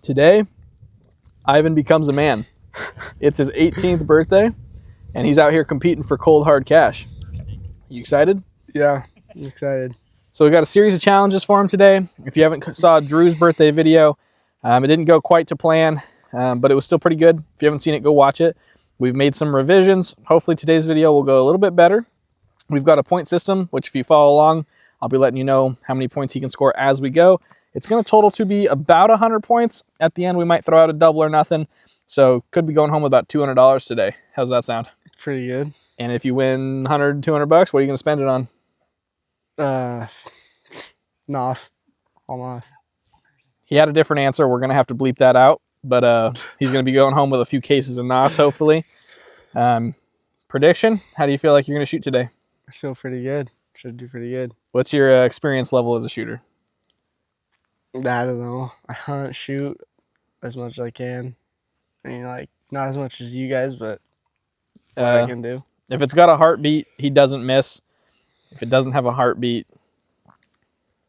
Today, Ivan becomes a man. It's his 18th birthday, and he's out here competing for cold, hard cash. You excited? Yeah, I'm excited. So we got a series of challenges for him today. If you haven't saw Drew's birthday video, it didn't go quite to plan, but it was still pretty good. If you haven't seen it, go watch it. We've made some revisions. Hopefully today's video will go a little bit better. We've got a point system, which if you follow along, I'll be letting you know how many points he can score as we go. It's going to total to be about 100 points. At the end, we might throw out a double or nothing. So could be going home with about $200 today. How's that sound? Pretty good. And if you win 100, 200 bucks, what are you going to spend it on? Nos. All nos. He had a different answer. We're going to have to bleep that out. But he's going to be going home with a few cases of nos, hopefully. Prediction? How do you feel like you're going to shoot today? I feel pretty good. Should do pretty good. What's your experience level as a shooter? I don't know. I hunt, shoot as much as I can. I mean, like, not as much as you guys, but what I can do. If it's got a heartbeat, he doesn't miss. If it doesn't have a heartbeat,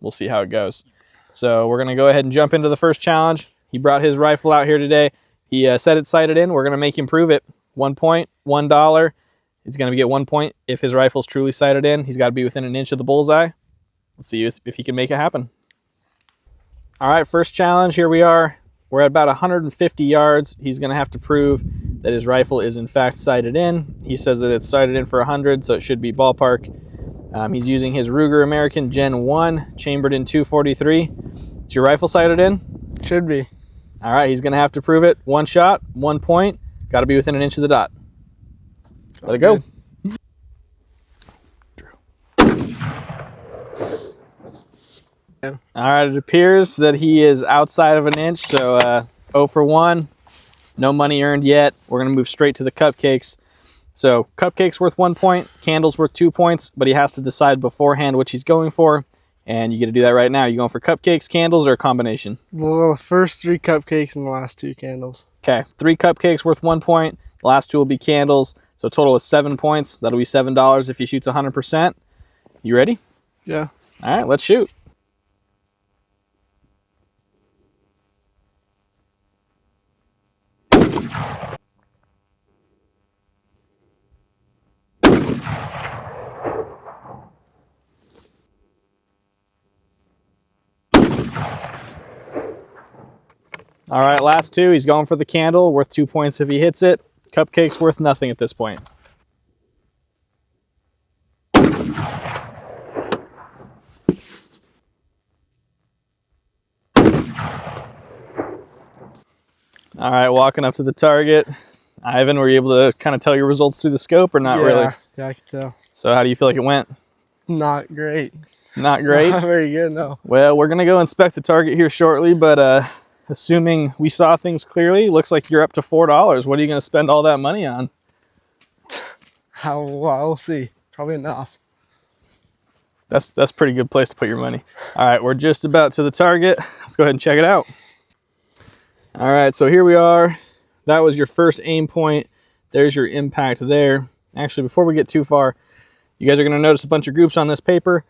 we'll see how it goes. So we're going to go ahead and jump into the first challenge. He brought his rifle out here today. He said it's sighted in. We're going to make him prove it. 1 point, $1. He's going to get 1 point if his rifle's truly sighted in. He's got to be within an inch of the bullseye. Let's see if he can make it happen. All right, first challenge. Here we are. We're at about 150 yards. He's going to have to prove that his rifle is in fact sighted in. He says that it's sighted in for 100, so it should be ballpark. He's using his Ruger American Gen 1, chambered in 243. Is your rifle sighted in? Should be. All right, he's going to have to prove it. 1 shot, 1 point. Got to be within an inch of the dot. Let it go. Yeah. All right, it appears that he is outside of an inch, so 0 for 1. No money earned yet. We're going to move straight to the cupcakes. So cupcakes worth 1 point, candles worth 2 points, but he has to decide beforehand which he's going for, and you get to do that right now. You going for cupcakes, candles, or a combination? Well, the first 3 cupcakes and the last 2 candles. Okay, 3 cupcakes worth 1 point. The last 2 will be candles. So total is 7 points. That'll be $7 if he shoots 100%. You ready? Yeah. All right, let's shoot. All right, last 2. He's going for the candle, worth 2 points if he hits it. Cupcake's worth nothing at this point. All right, walking up to the target. Ivan, were you able to kind of tell your results through the scope or not really? Yeah, I can tell. So how do you feel like it went? Not great. Not great? Not very good, no. Well, we're going to go inspect the target here shortly, but assuming we saw things clearly, looks like you're up to $4. What are you going to spend all that money on? We'll see. Probably a nos. That's a pretty good place to put your money. All right, we're just about to the target. Let's go ahead and check it out. All right, so here we are. That was your first aim point. There's your impact there. Actually, before we get too far, you guys are going to notice a bunch of groups on this paper.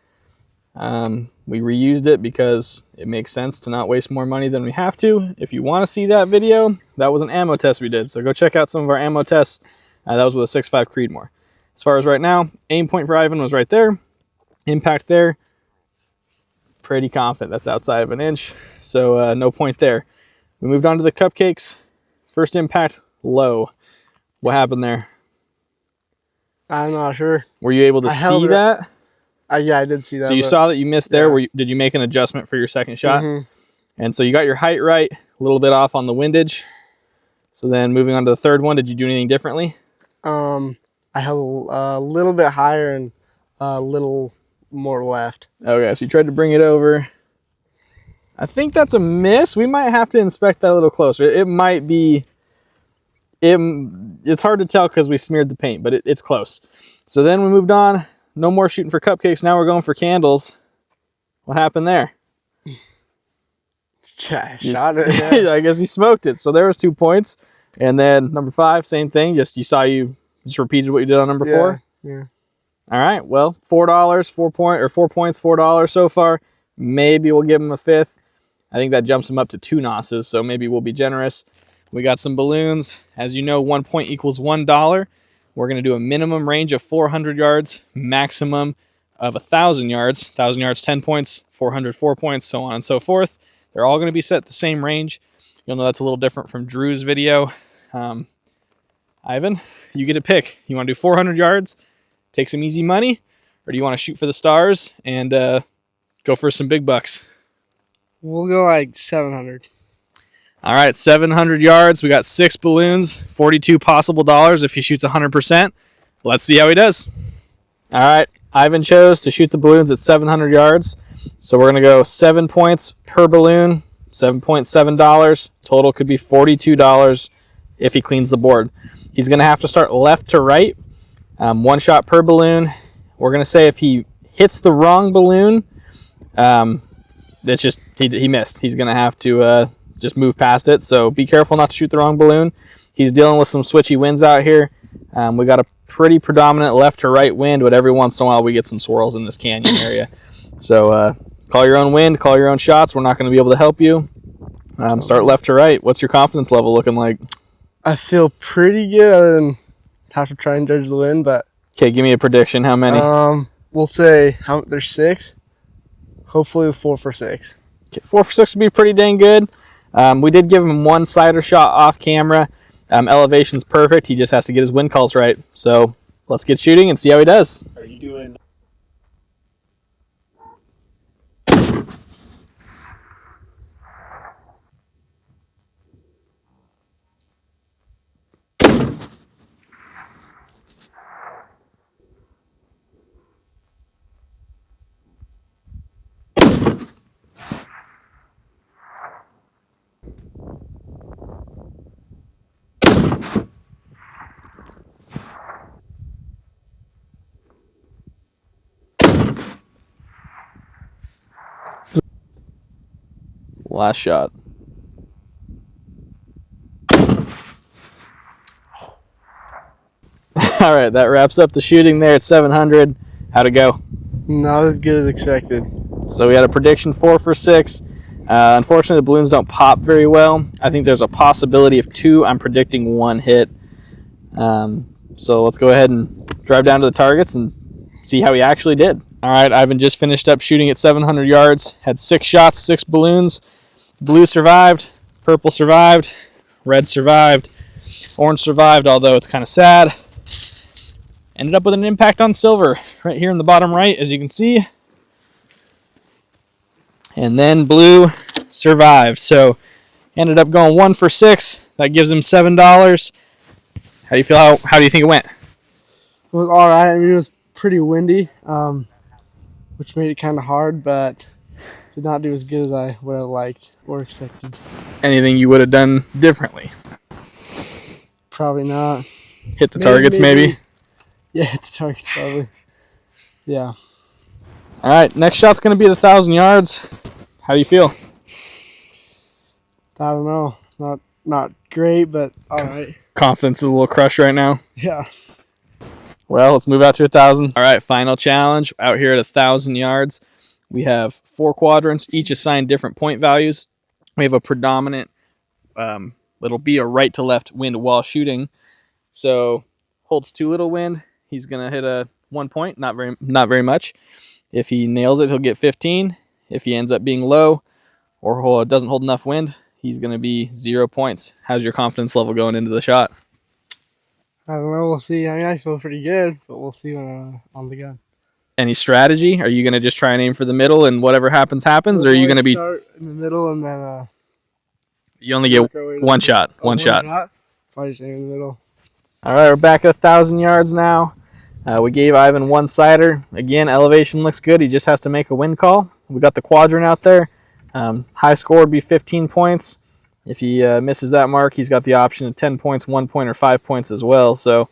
We reused it because it makes sense to not waste more money than we have to. If you want to see that video, that was an ammo test we did. So go check out some of our ammo tests. That was with a 6.5 Creedmoor. As far as right now, aim point for Ivan was right there. Impact there. Pretty confident that's outside of an inch. So no point there. We moved on to the cupcakes. First impact, low. What happened there? I'm not sure. Were you able to see that? Yeah, I did see that. So you saw that you missed there. Yeah. Did you make an adjustment for your second shot? Mm-hmm. And so you got your height right, a little bit off on the windage. So then moving on to the third one, did you do anything differently? I have a little bit higher and a little more left. Okay, so you tried to bring it over. I think that's a miss. We might have to inspect that a little closer. It might be... It's hard to tell because we smeared the paint, but it's close. So then we moved on. No more shooting for cupcakes. Now we're going for candles. What happened there? Shot it. Yeah. I guess he smoked it. So there was 2 points. And then number 5, same thing. You just repeated what you did on number 4. Yeah. All right. Well, $4, 4 points, $4 so far. Maybe we'll give him a 5th. I think that jumps him up to 2 nosses, so maybe we'll be generous. We got some balloons. As you know, 1 point equals $1. We're going to do a minimum range of 400 yards, maximum of 1,000 yards. 1,000 yards, 10 points, 400, 4 points, so on and so forth. They're all going to be set the same range. You'll know that's a little different from Drew's video. Ivan, you get to pick. You want to do 400 yards, take some easy money, or do you want to shoot for the stars and go for some big bucks? We'll go like 700. All right, 700 yards. We got 6 balloons, 42 possible dollars if he shoots 100%. Let's see how he does. All right, Ivan chose to shoot the balloons at 700 yards. So we're going to go 7 points per balloon, $7.7. Total could be $42 if he cleans the board. He's going to have to start left to right, 1 shot per balloon. We're going to say if he hits the wrong balloon, it's just he missed. He's going to have to just move past it. So be careful not to shoot the wrong balloon. He's dealing with some switchy winds out here. We got a pretty predominant left to right wind, but every once in a while we get some swirls in this canyon area. So call your own wind, call your own shots. We're not going to be able to help you. Start left to right. What's your confidence level looking like? I feel pretty good other than have to try and judge the wind, but... Okay, give me a prediction. How many? We'll say there's 6. Hopefully 4 for 6. Okay, 4 for 6 would be pretty dang good. We did give him 1 sighter shot off camera. Elevation's perfect. He just has to get his wind calls right. So let's get shooting and see how he does. Are you doing... Last shot. All right, that wraps up the shooting there at 700. How'd it go? Not as good as expected. So we had a prediction 4 for 6. Unfortunately, the balloons don't pop very well. I think there's a possibility of 2. I'm predicting 1 hit. So let's go ahead and drive down to the targets and see how he actually did. All right, Ivan just finished up shooting at 700 yards. Had 6 shots, 6 balloons. Blue survived, purple survived, red survived, orange survived, although it's kind of sad. Ended up with an impact on silver right here in the bottom right, as you can see. And then blue survived. So ended up going 1 for 6. That gives him $7. How do you feel? How do you think it went? It was all right. I mean, it was pretty windy, which made it kind of hard, but did not do as good as I would have liked or expected. Anything you would have done differently? Probably not. Hit the targets, maybe? Yeah, hit the targets, probably. Yeah. All right, next shot's going to be at 1,000 yards. How do you feel? I don't know. Not great, but all right. Confidence is a little crushed right now. Yeah. Well, let's move out to 1,000. All right, final challenge out here at 1,000 yards. We have 4 quadrants, each assigned different point values. We have a predominant, it'll be a right to left wind while shooting. So holds too little wind, he's gonna hit a 1 point, not very much. If he nails it, he'll get 15. If he ends up being low or doesn't hold enough wind, he's gonna be 0 points. How's your confidence level going into the shot? I don't know. We'll see. I mean, I feel pretty good, but we'll see when on the gun. Any strategy? Are you going to just try and aim for the middle and whatever happens, happens? Or are you going to be... start in the middle and then... you only get one shot. One shot. Probably just aim in the middle. All right, we're back at 1,000 yards now. We gave Ivan 1 sighter. Again, elevation looks good. He just has to make a wind call. We got the quadrant out there. High score would be 15 points. If he misses that mark, he's got the option of 10 points, 1 point, or 5 points as well. So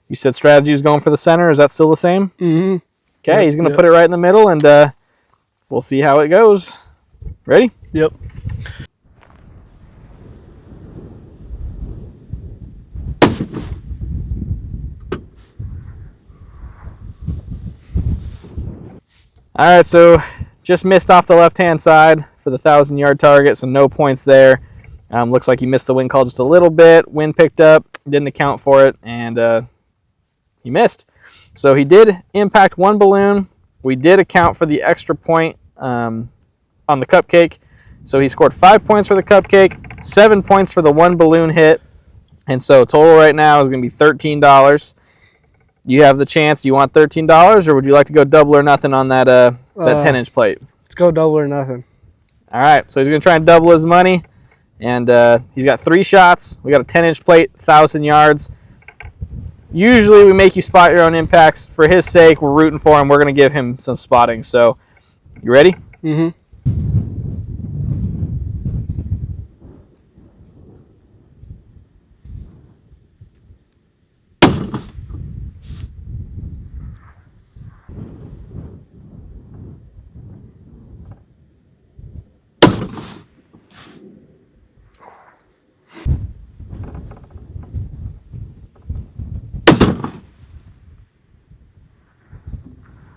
you said strategy is going for the center. Is that still the same? Mm-hmm. Okay, yep, he's going to put it right in the middle, and we'll see how it goes. Ready? Yep. All right, so just missed off the left-hand side, for the 1,000-yard target, so no points there. Looks like he missed the wind call just a little bit. Wind picked up, didn't account for it, and he missed. So he did impact one balloon. We did account for the extra point on the Cupcake. So he scored 5 points for the Cupcake, 7 points for the one balloon hit. And so total right now is going to be $13. You have the chance. Do you want $13, or would you like to go double or nothing on that 10-inch plate? Let's go double or nothing. All right, so he's going to try and double his money. And he's got 3 shots. We got a 10-inch plate, 1,000 yards. Usually we make you spot your own impacts. For his sake, we're rooting for him. We're going to give him some spotting. So, you ready? Mm-hmm.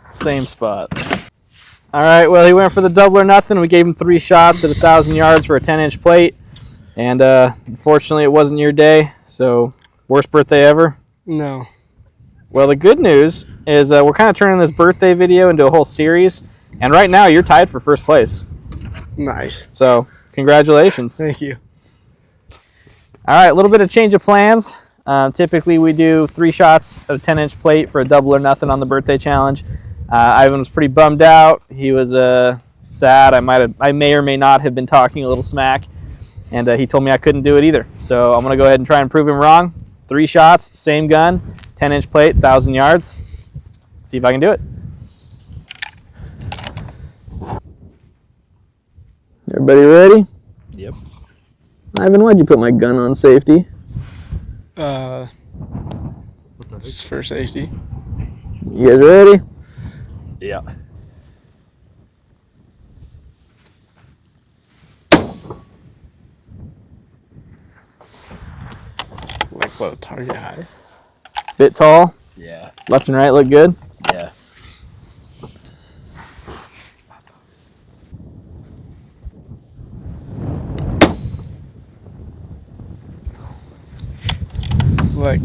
Same spot. All right, well, he went for the double or nothing. We gave him 3 shots at 1,000 yards for a 10-inch plate. And unfortunately, it wasn't your day. So, worst birthday ever? No. Well, the good news is we're kind of turning this birthday video into a whole series. And right now, you're tied for first place. Nice. So, congratulations. Thank you. All right, a little bit of change of plans. Typically, we do 3 shots at a 10-inch plate for a double or nothing on the birthday challenge. Ivan was pretty bummed out. He was sad. I may or may not have been talking a little smack, and he told me I couldn't do it either. So I'm gonna go ahead and try and prove him wrong. 3 shots, same gun, 10-inch plate, 1,000 yards. See if I can do it. Everybody ready? Yep. Ivan, why'd you put my gun on safety? It's for safety. You guys ready? Yeah. Like what? Target high. Bit tall. Yeah. Left and right look good. Yeah. Like.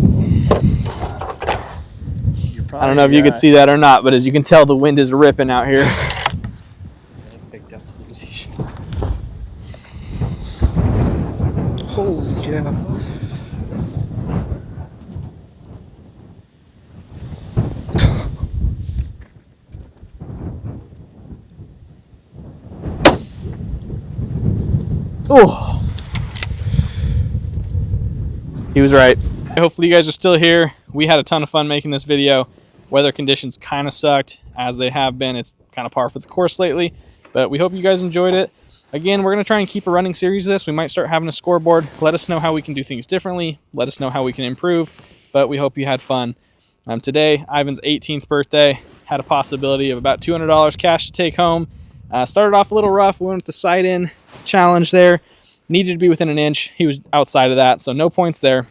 I don't know if you could see that or not, but as you can tell, the wind is ripping out here. Picked up some t-shirt. Holy cow. Oh, he was right. Hopefully you guys are still here. We had a ton of fun making this video. Weather conditions kind of sucked, as they have been. It's kind of par for the course lately, but we hope you guys enjoyed it. Again, we're going to try and keep a running series of this. We might start having a scoreboard. Let us know how we can do things differently. Let us know how we can improve, but we hope you had fun. Today, Ivan's 18th birthday, had a possibility of about $200 cash to take home. Started off a little rough. We went with the side-in challenge there. Needed to be within an inch. He was outside of that, so no points there.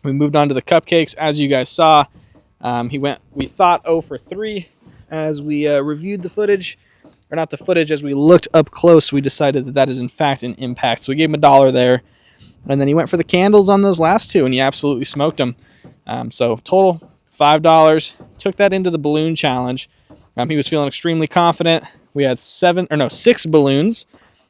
We moved on to the Cupcakes, as you guys saw. We thought 0 for 3 as we reviewed the footage, or not the footage, as we looked up close. We decided that that is in fact an impact, so we gave him $1 there. And then he went for the candles on those last 2, and he absolutely smoked them. So total $5. Took that into the balloon challenge. He was feeling extremely confident. We had 6 balloons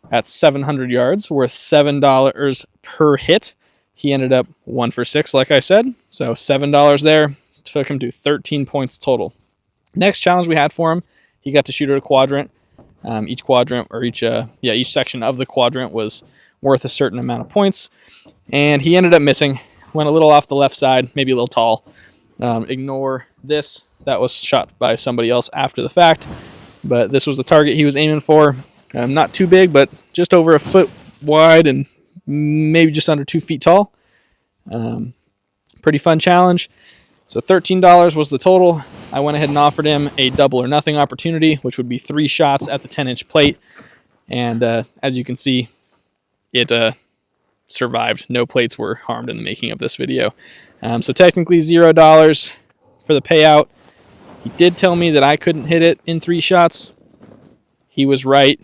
at 700 yards, worth $7 per hit. He ended up 1 for 6, like I said. So $7 there. Took him to 13 points total. Next challenge we had for him, he got to shoot at a quadrant. Each quadrant, or each section of the quadrant was worth a certain amount of points. And he ended up missing. Went a little off the left side, maybe a little tall. Ignore this. That was shot by somebody else after the fact. But this was the target he was aiming for. Not too big, but just over a foot wide and maybe just under 2 feet tall. Pretty fun challenge. So $13 was the total. I went ahead and offered him a double or nothing opportunity, which would be 3 shots at the 10-inch plate. And as you can see, it survived. No plates were harmed in the making of this video. So technically $0 for the payout. He did tell me that I couldn't hit it in 3 shots. He was right.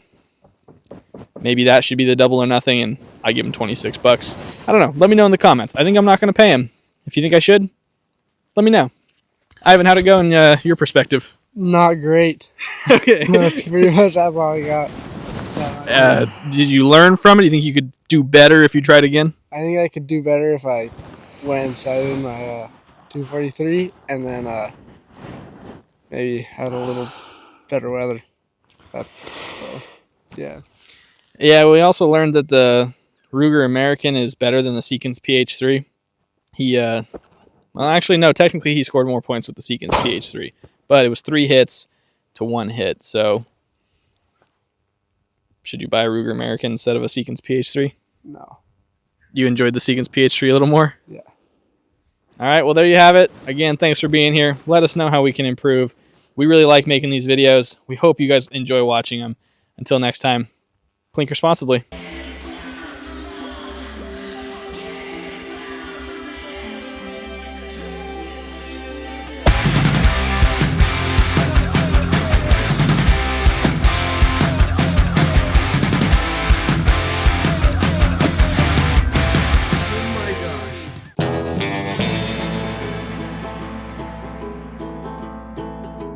maybe that should be the double or nothing, and I give him 26 bucks. I don't know. Let me know in the comments. I think I'm not going to pay him. If you think I should, let me know. Ivan, how'd it go in your perspective? Not great. Okay. That's all I got. Did you learn from it? Do you think you could do better if you tried again? I think I could do better if I went inside in my 243 and then maybe had a little better weather. So, yeah. Yeah, we also learned that the Ruger American is better than the SEEKINS PH3. He, well, actually, no, technically he scored more points with the SEEKINS PH3, but it was 3 hits to 1 hit, so should you buy a Ruger American instead of a SEEKINS PH3? No. You enjoyed the SEEKINS PH3 a little more? Yeah. All right, well, there you have it. Again, thanks for being here. Let us know how we can improve. We really like making these videos. We hope you guys enjoy watching them. Until next time, clink responsibly.